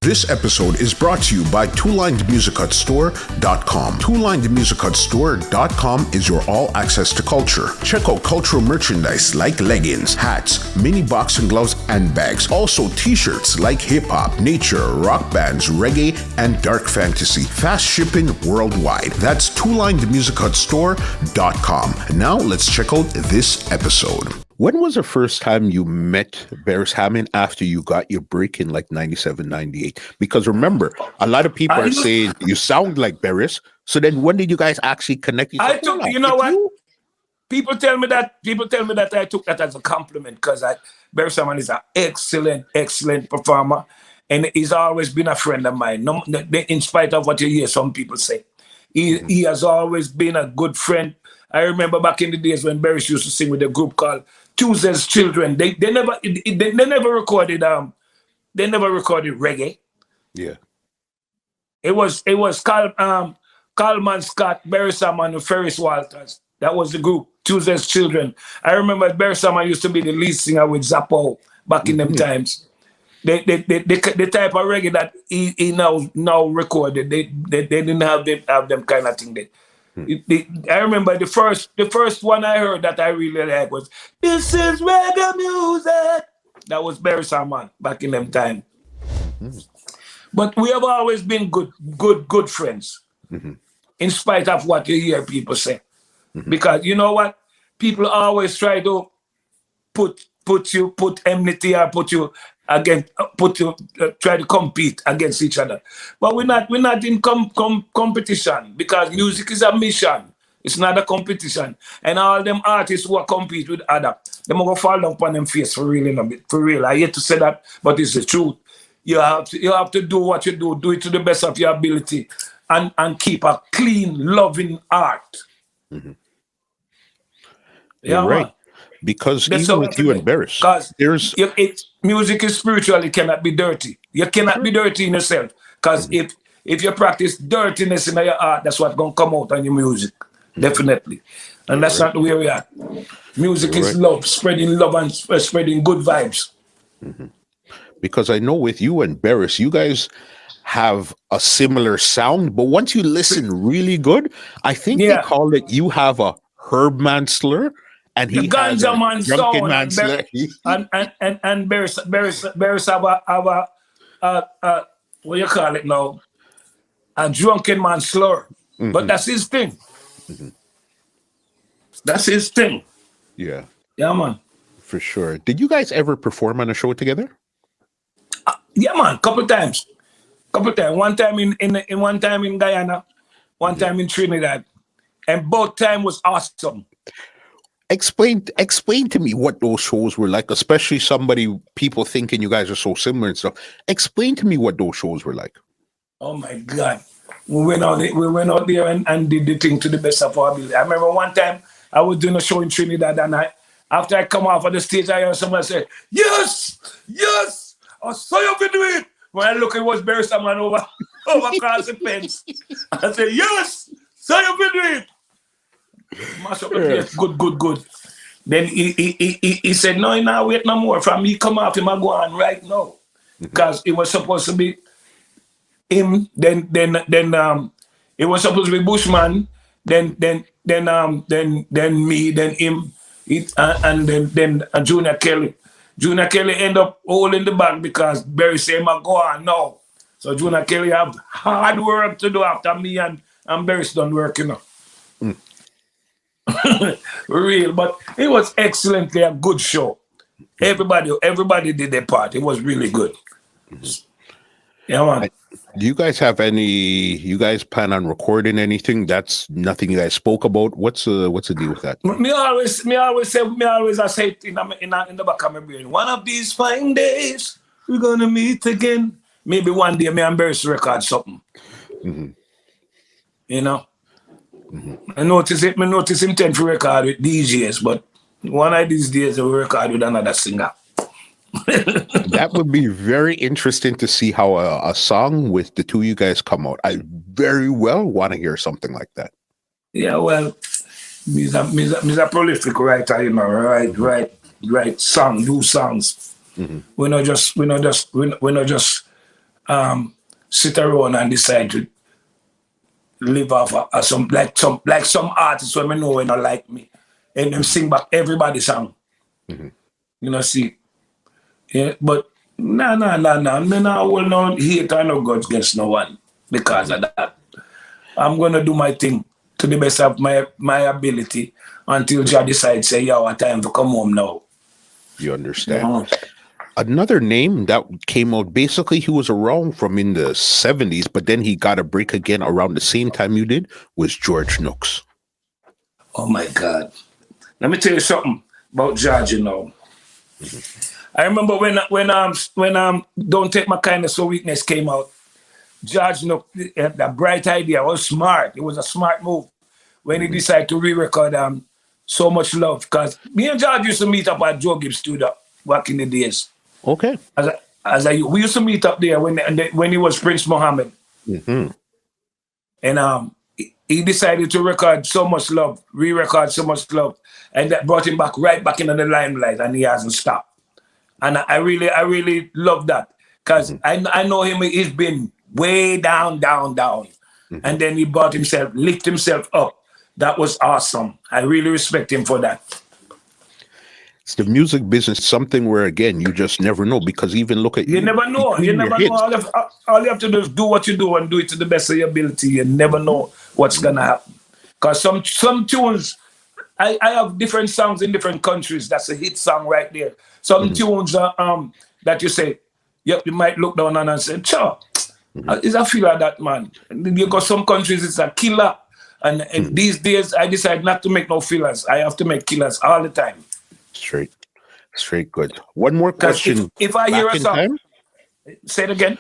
This episode is brought to you by twolinedmusichutstore.com. Twolinedmusichutstore.com is your all-access to culture. Check out cultural merchandise like leggings, hats, mini boxing gloves, and bags. Also t-shirts like hip-hop, nature, rock bands, reggae, and dark fantasy. Fast shipping worldwide. That's twolinedmusichutstore.com. Now let's check out this episode. When was the first time you met Beres Hammond after you got your break in like 97, 98? Because remember, a lot of people are saying you sound like Beres. So then when did you guys actually connect? You know what? People tell me that I took that as a compliment because Beres Hammond is an excellent performer. And he's always been a friend of mine. No, in spite of what you hear some people say. He has always been a good friend. I remember back in the days when Beres used to sing with a group called Tuesday's Children. They never recorded reggae. Yeah. It was Coleman Scott, Beres Hammond, and Ferris Walters. That was the group, Tuesday's Children. I remember Beres Hammond used to be the lead singer with Zappo back in them times. The type of reggae that he now recorded, they didn't have them kind of thing. I remember the first one I heard that I really liked was "This is reggae music." That was Beres Hammond back in them time. But we have always been good friends, in spite of what you hear people say. Because you know what, people always try to put enmity or try to compete against each other. But we're not in competition, because music is a mission. It's not a competition. And all them artists who compete with other, they will fall down on them face for real. For real. I hate to say that, but it's the truth. You have to do what you do it to the best of your ability, and keep a clean, loving heart. You're right. Because that's even with you and Beres, music is spiritual. It cannot be dirty. You cannot be dirty in yourself. Because if you practice dirtiness in your art, that's what's going to come out on your music. Definitely. And that's not the way we are. Music is love, spreading love and spreading good vibes. Because I know with you and Beres, you guys have a similar sound, but once you listen really good, I think they call it, you have a Herbman slur. And he has a man sound, and Beres have a what you call it now, a drunken man slur. But that's his thing. That's his thing. Yeah, man, for sure. Did you guys ever perform on a show together? Yeah, man, couple times. One time in Guyana, one time in Trinidad, and both time was awesome. Explain to me what those shows were like, especially people thinking you guys are so similar and stuff. Explain to me what those shows were like. Oh my God. We went out there and did the thing to the best of our ability. I remember one time I was doing a show in Trinidad, and after I come off of the stage, I heard someone say, yes, I saw you can do it. When I look, it was Beres Hammond over across the fence. I said, yes, saw you can do it. Mash up the place. Good. Then he said, no, wait no more. From me come off him, I go on right now. Because it was supposed to be him, then it was supposed to be Bushman, then me, then him, and then Junior Kelly. Junior Kelly end up holding the bag because Beres said, I go on now. So Junior Kelly have hard work to do after me and Beres done work, Real, but it was excellently a good show. Everybody did their part. It was really good. Yeah, man. Do you guys have you guys plan on recording anything? That's nothing you guys spoke about. What's the deal with that? Me always say it in the back of my brain. One of these fine days, we're gonna meet again. Maybe one day me and Beres record something. I notice him tend to record with DJs, but one of these days he will record with another singer. That would be very interesting to see how a song with the two of you guys come out. I very well want to hear something like that. Yeah, well, he's a prolific writer, write songs, do songs. We're not just sit around and decide to live off some artists when I know when I like me, and them sing back everybody's song. You know, see, yeah, but no, I will not hate or no grudge against no one because of that. I'm gonna do my thing to the best of my ability until Jah decides say, "Yeah, what time to come home now." You understand? Another name that came out, basically he was around from in the 70s, but then he got a break again around the same time you did, was George Nooks. Oh my God. Let me tell you something about George, you know. I remember when Don't Take My Kindness for Weakness came out, George Nooks had a bright idea. It was smart. It was a smart move when he decided to re-record So Much Love. Because me and George used to meet up at Joe Gibbs studio back in the days. Okay. We used to meet up there when he was Prince Muhammad. And he decided to record So Much Love, re-record So Much Love. And that brought him right back into the limelight, and he hasn't stopped. And I really love that. Because I know him, he's been way down. And then he lift himself up. That was awesome. I really respect him for that. It's the music business, something where, again, you just never know, because even look at you never know. You never know. All you have to do is do what you do and do it to the best of your ability. You never know what's going to happen. Because some tunes, I have different songs in different countries. That's a hit song right there. Some tunes that you say, yep, you might look down on and say, "Cha, is I feel like that, man." You got some countries, it's a killer. And these days, I decide not to make no fillers. I have to make killers all the time. Straight good. One more question. If I hear a song, say it again.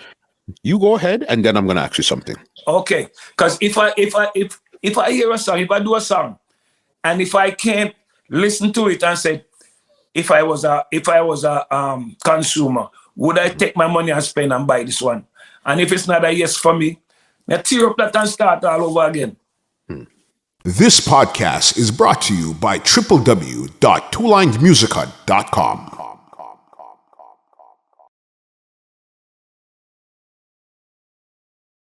You go ahead, and then I'm going to ask you something. Okay, because if I hear a song, if I do a song, and if I can't listen to it and say, if I was a consumer, would I take my money and spend and buy this one? And if it's not a yes for me, I tear up that and start all over again. This podcast is brought to you by www.twolinedmusichut.com.